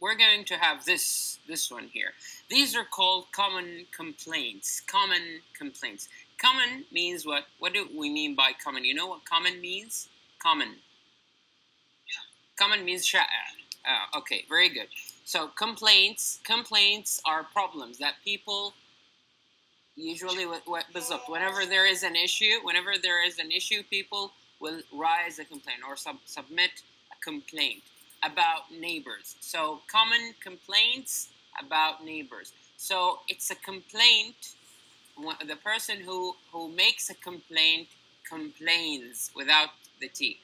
we're going to have this one here. These are called common complaints. Common complaints. Common means what? What do we mean by common? You know what common means? Common. Common means sha'a. Okay, very good. So complaints are problems that people usually whenever there is an issue, people will raise a complaint or submit a complaint about neighbors. So common complaints about neighbors. So it's a complaint. The person who makes a complaint complains without the T.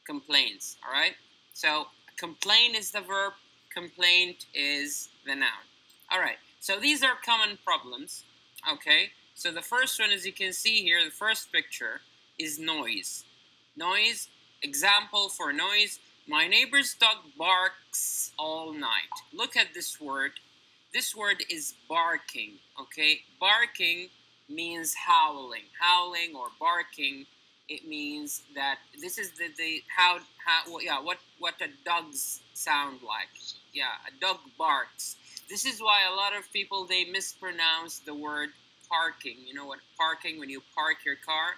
Complains. All right. So complain is the verb. Complaint is the noun. All right. So these are common problems. Okay. So the first one, as you can see here, the first picture is noise. Noise. Example for noise. My neighbor's dog barks all night. Look at this word. This word is barking, okay? Barking means howling. Howling or barking, it means that this is what a dog's sound like. Yeah, a dog barks. This is why a lot of people, they mispronounce the word parking. You know what parking, when you park your car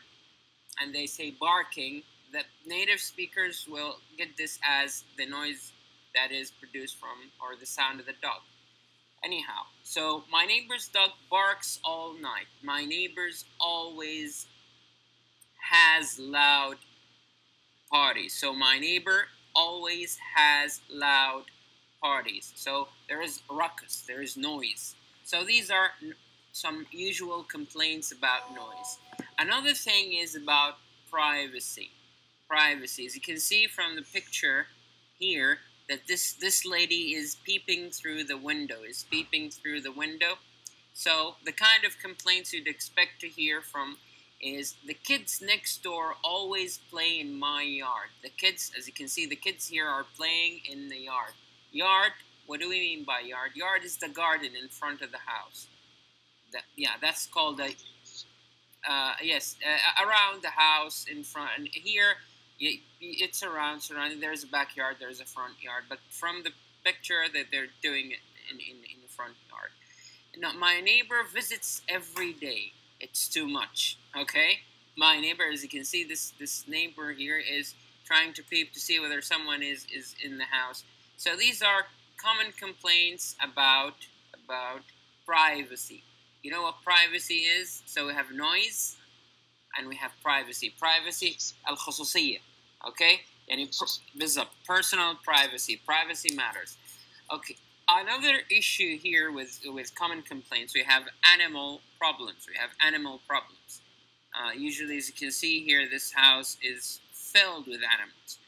and they say barking, the native speakers will get this as the noise that is produced from, or the sound of the dog. Anyhow, so my neighbor's dog barks all night. My neighbor's always has loud parties. So my neighbor always has loud parties. So there is ruckus, there is noise. So these are some usual complaints about noise. Another thing is about privacy. Privacy. As you can see from the picture here, that this lady is peeping through the window, So the kind of complaints you'd expect to hear from is the kids next door always play in my yard. The kids, as you can see, the kids here are playing in the yard. Yard, what do we mean by yard? Yard is the garden in front of the house. That's called a, around the house in front. And here, it's surrounding. There's a backyard, there's a front yard, but from the picture that they're doing it in the front yard. Now, my neighbor visits every day. It's too much. Okay, my neighbor, as you can see, this neighbor here is trying to peep to see whether someone is in the house. So these are common complaints about privacy. You know what privacy is? So we have noise and we have privacy. Privacy, al-khususiyya. Okay? Yani personal privacy. Privacy matters. Okay. Another issue here with common complaints, we have animal problems. Usually, as you can see here, this house is filled with animals.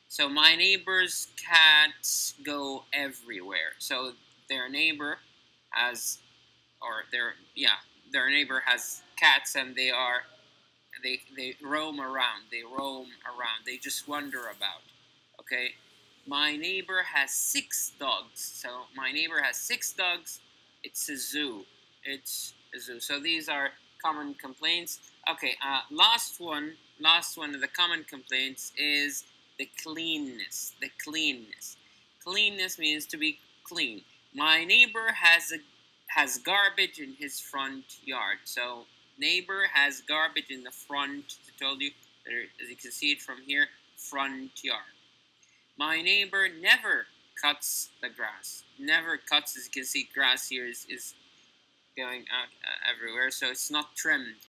So my neighbor's cats go everywhere. So their neighbor has cats, and they roam around. They just wander about. Okay. My neighbor has 6 dogs. So my neighbor has 6 dogs. It's a zoo. So these are common complaints. Okay. Last one of the common complaints is the cleanness. Cleanness means to be clean. My neighbor has garbage in his front yard. So neighbor has garbage in the front. I told you, as you can see it from here, front yard. My neighbor never cuts the grass. Never cuts, as you can see, grass here is going out everywhere, so it's not trimmed.